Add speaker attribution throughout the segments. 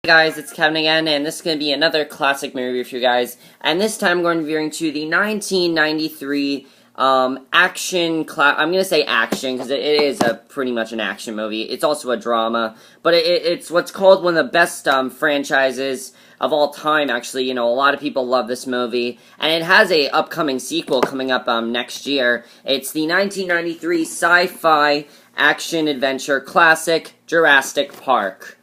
Speaker 1: Guys, it's Kevin again, and this is going to be another classic movie review for you guys. And this time I'm going to be reviewing to the 1993 action I'm going to say action because it is pretty much an action movie. It's also a drama, but it's what's called one of the best franchises of all time, actually. You know, a lot of people love this movie, and it has a upcoming sequel coming up next year. It's the 1993 sci-fi action-adventure classic, Jurassic Park.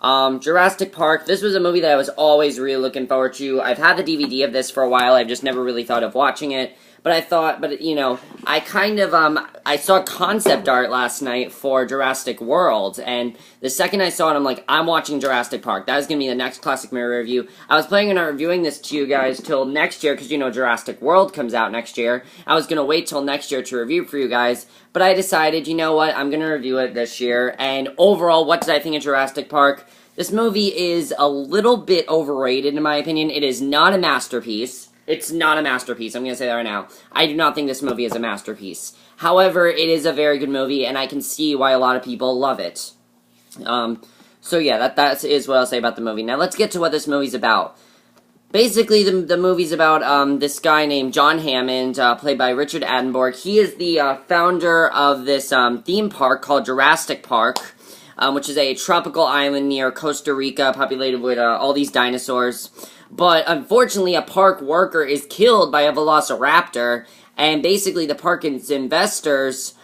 Speaker 1: Jurassic Park, this was a movie that I was always really looking forward to. I've had the DVD of this for a while, I've just never really thought of watching it. But you know, I kind of, I saw concept art last night for Jurassic World, and the second I saw it, I'm like, I'm watching Jurassic Park. That is going to be the next classic movie review. I was planning on reviewing this to you guys till next year, because, you know, Jurassic World comes out next year. I was going to wait till next year to review for you guys, but I decided, you know what, I'm going to review it this year, and overall, what did I think of Jurassic Park? This movie is a little bit overrated, in my opinion. It is not a masterpiece. It's not a masterpiece. I'm going to say that right now. I do not think this movie is a masterpiece. However, it is a very good movie, and I can see why a lot of people love it. So yeah, that is what I'll say about the movie. Now, let's get to what this movie's about. Basically, the movie's about this guy named John Hammond, played by Richard Attenborough. He is the founder of this theme park called Jurassic Park, which is a tropical island near Costa Rica, populated with all these dinosaurs. But unfortunately, a park worker is killed by a velociraptor, and basically the park's investors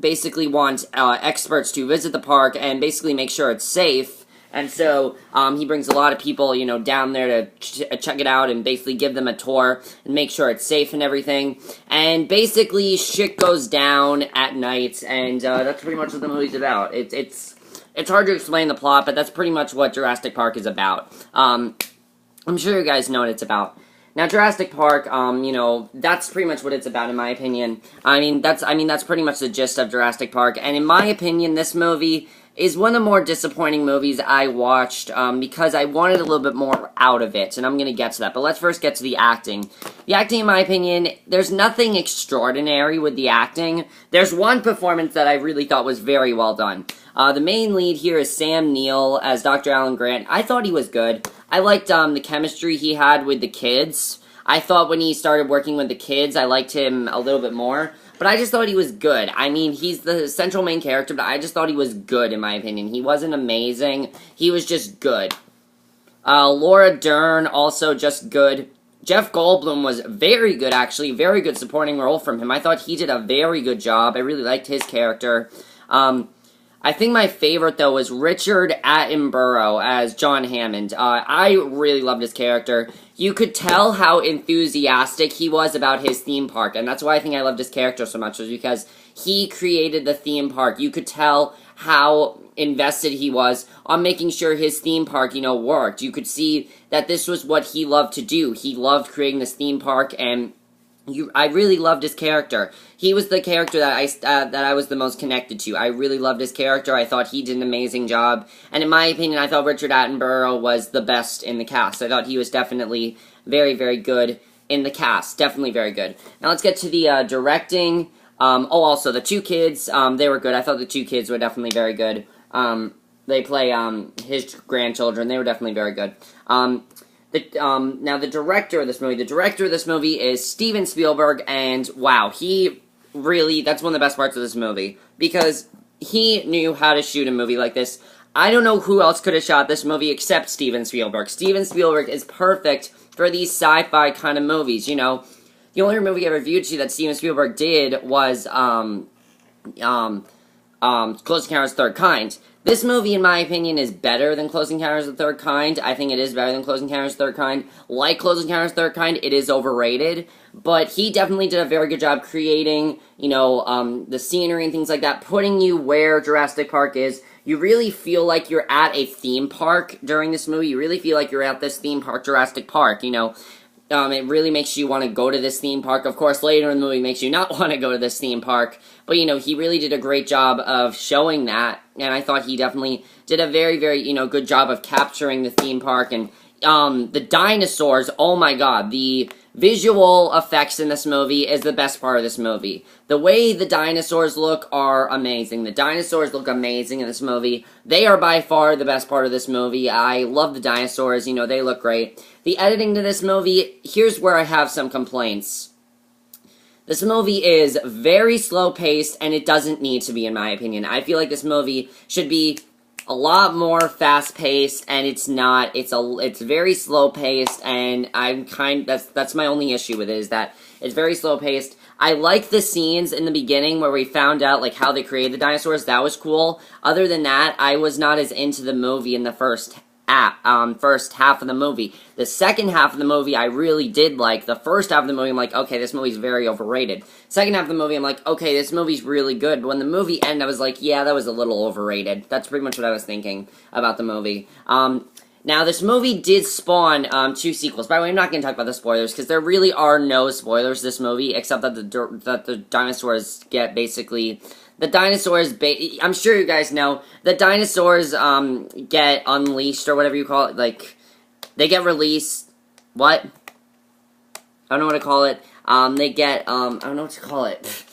Speaker 1: basically want experts to visit the park and basically make sure it's safe. And so he brings a lot of people, you know, down there to check it out and basically give them a tour and make sure it's safe and everything. And basically, shit goes down at night, and that's pretty much what the movie's about. It's hard to explain the plot, but that's pretty much what Jurassic Park is about. I'm sure you guys know what it's about. Now, Jurassic Park, you know, that's pretty much what it's about, in my opinion. I mean, that's pretty much the gist of Jurassic Park, and in my opinion, this movie is one of the more disappointing movies I watched, because I wanted a little bit more out of it, and I'm gonna get to that. But let's first get to the acting. The acting, in my opinion, there's nothing extraordinary with the acting. There's one performance that I really thought was very well done. The main lead here is Sam Neill as Dr. Alan Grant. I thought he was good. I liked the chemistry he had with the kids. I thought when he started working with the kids, I liked him a little bit more. But I just thought he was good. I mean, he's the central main character, but I just thought he was good, in my opinion. He wasn't amazing. He was just good. Laura Dern, also just good. Jeff Goldblum was very good, actually. Very good supporting role from him. I thought he did a very good job. I really liked his character. I think my favorite, though, was Richard Attenborough as John Hammond. I really loved his character. You could tell how enthusiastic he was about his theme park, and that's why I think I loved his character so much, was because he created the theme park. You could tell how invested he was on making sure his theme park, you know, worked. You could see that this was what he loved to do. He loved creating this theme park, and I really loved his character. He was the character that I was the most connected to. I really loved his character. I thought he did an amazing job. And in my opinion, I thought Richard Attenborough was the best in the cast. I thought he was definitely very, very good in the cast. Definitely very good. Now let's get to the directing. Also, the two kids, they were good. I thought the two kids were definitely very good. They play his grandchildren. They were definitely very good. Now, the director of this movie is Steven Spielberg, and wow, he really, that's one of the best parts of this movie, because he knew how to shoot a movie like this. I don't know who else could have shot this movie except Steven Spielberg. Steven Spielberg is perfect for these sci-fi kind of movies, you know. The only movie I reviewed to that Steven Spielberg did was, Close Encounters of the Third Kind. This movie, in my opinion, is better than Close Encounters of the Third Kind. I think it is better than Close Encounters of the Third Kind. Like Close Encounters of the Third Kind, it is overrated. But he definitely did a very good job creating, you know, the scenery and things like that, putting you where Jurassic Park is. You really feel like you're at a theme park during this movie. You really feel like you're at this theme park, Jurassic Park, you know. It really makes you want to go to this theme park. Of course, later in the movie, it makes you not want to go to this theme park. But, you know, he really did a great job of showing that. And I thought he definitely did a very, very, you know, good job of capturing the theme park. And the dinosaurs, oh my god, the visual effects in this movie is the best part of this movie. The way the dinosaurs look are amazing. The dinosaurs look amazing in this movie. They are by far the best part of this movie. I love the dinosaurs, you know, they look great. The editing to this movie, here's where I have some complaints. This movie is very slow-paced, and it doesn't need to be, in my opinion. I feel like this movie should be a lot more fast-paced, and it's not. It's very slow-paced, and that's my only issue with it, is that it's very slow-paced. I like the scenes in the beginning where we found out, like, how they created the dinosaurs. That was cool. Other than that, I was not as into the movie in the first half of the movie. The second half of the movie I really did like. The first half of the movie I'm like, okay, this movie's very overrated. Second half of the movie I'm like, okay, this movie's really good. But when the movie ended, I was like, yeah, that was a little overrated. That's pretty much what I was thinking about the movie. Now, this movie did spawn 2 sequels. By the way, I'm not going to talk about the spoilers, because there really are no spoilers to this movie, except that the dinosaurs get basically... The dinosaurs, I'm sure you guys know, the dinosaurs get unleashed, or whatever you call it. Like, they get released. What? I don't know what to call it. They get, I don't know what to call it.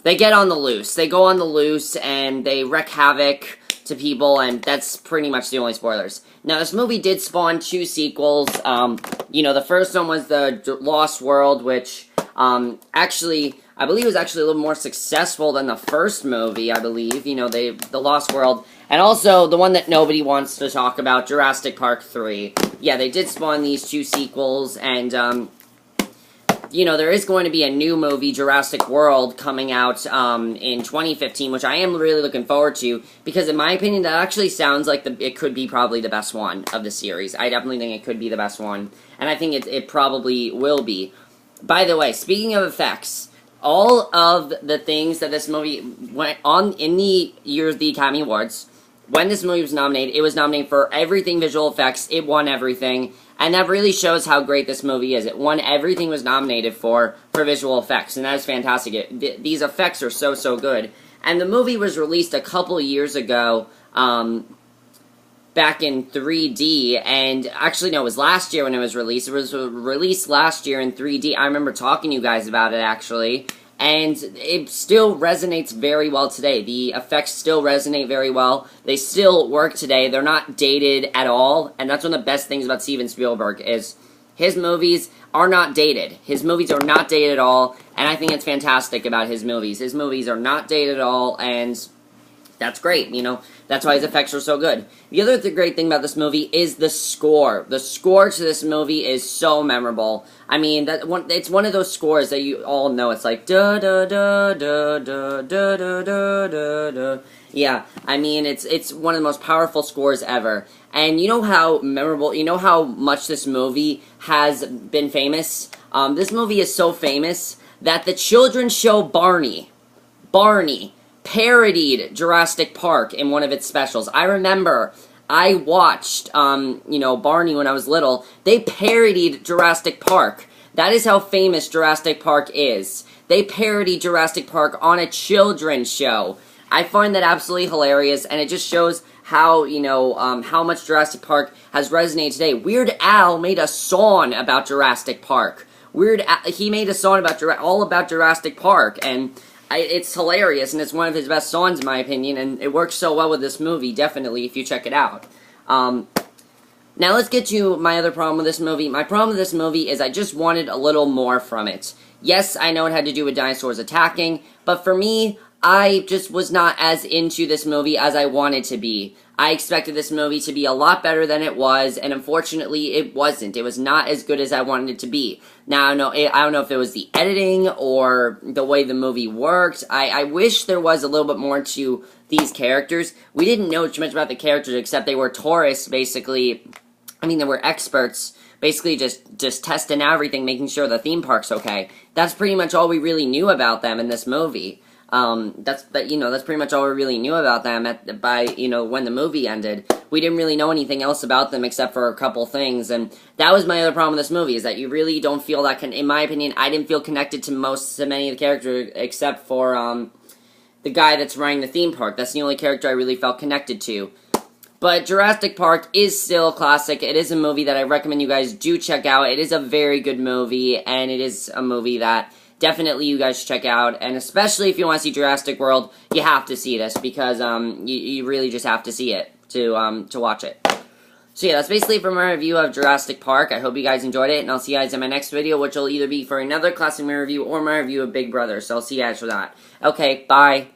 Speaker 1: They get on the loose. They go on the loose, and they wreak havoc to people, and that's pretty much the only spoilers. Now, this movie did spawn 2 sequels. You know, the first one was the Lost World, which, actually... I believe it was actually a little more successful than the first movie, I believe. You know, The Lost World. And also, the one that nobody wants to talk about, Jurassic Park 3. Yeah, they did spawn these 2 sequels, and, you know, there is going to be a new movie, Jurassic World, coming out, in 2015, which I am really looking forward to, because in my opinion, that actually sounds like it could be probably the best one of the series. I definitely think it could be the best one, and I think it probably will be. By the way, speaking of effects... all of the things that this movie went on in the year of the Academy Awards, when this movie was nominated, it was nominated for everything visual effects. It won everything, and that really shows how great this movie is. It won everything it was nominated for visual effects, and that is fantastic. These effects are so good. And the movie was released a couple years ago, back in 3D, and actually, no, it was last year when it was released. It was released last year in 3D. I remember talking to you guys about it, actually, and it still resonates very well today. The effects still resonate very well. They still work today. They're not dated at all, and that's one of the best things about Steven Spielberg, is his movies are not dated. His movies are not dated at all, and I think it's fantastic about his movies. His movies are not dated at all, and... that's great, you know, that's why his effects are so good. The other great thing about this movie is the score. The score to this movie is so memorable. I mean, it's one of those scores that you all know. It's like, da-da-da-da-da-da-da-da-da-da. Yeah, I mean, it's one of the most powerful scores ever. And you know how memorable, you know how much this movie has been famous? This movie is so famous that the children's show Barney, parodied Jurassic Park in one of its specials. I remember I watched, you know, Barney when I was little. They parodied Jurassic Park. That is how famous Jurassic Park is. They parodied Jurassic Park on a children's show. I find that absolutely hilarious, and it just shows how, you know, how much Jurassic Park has resonated today. Weird Al made a song about Jurassic Park. He made a song about all about Jurassic Park, and... it's hilarious, and it's one of his best songs, in my opinion, and it works so well with this movie, definitely, if you check it out. Now, let's get to my other problem with this movie. My problem with this movie is I just wanted a little more from it. Yes, I know it had to do with dinosaurs attacking, but for me, I just was not as into this movie as I wanted to be. I expected this movie to be a lot better than it was, and unfortunately, it wasn't. It was not as good as I wanted it to be. Now, I don't know if it was the editing or the way the movie worked. I wish there was a little bit more to these characters. We didn't know too much about the characters, except they were tourists, basically. I mean, they were experts, basically just testing everything, making sure the theme park's okay. That's pretty much all we really knew about them in this movie. That's pretty much all we really knew about them when the movie ended. We didn't really know anything else about them except for a couple things, and that was my other problem with this movie, is that you really don't feel that, in my opinion, I didn't feel connected to many of the characters except for, the guy that's running the theme park. That's the only character I really felt connected to. But Jurassic Park is still a classic. It is a movie that I recommend you guys do check out. It is a very good movie, and it is a movie that definitely you guys should check out. And especially if you want to see Jurassic World, you have to see this, because you really just have to see it to watch it. So yeah, that's basically for my review of Jurassic Park. I hope you guys enjoyed it, and I'll see you guys in my next video, which will either be for another classic movie review or my review of Big Brother. So I'll see you guys for that. Okay, bye.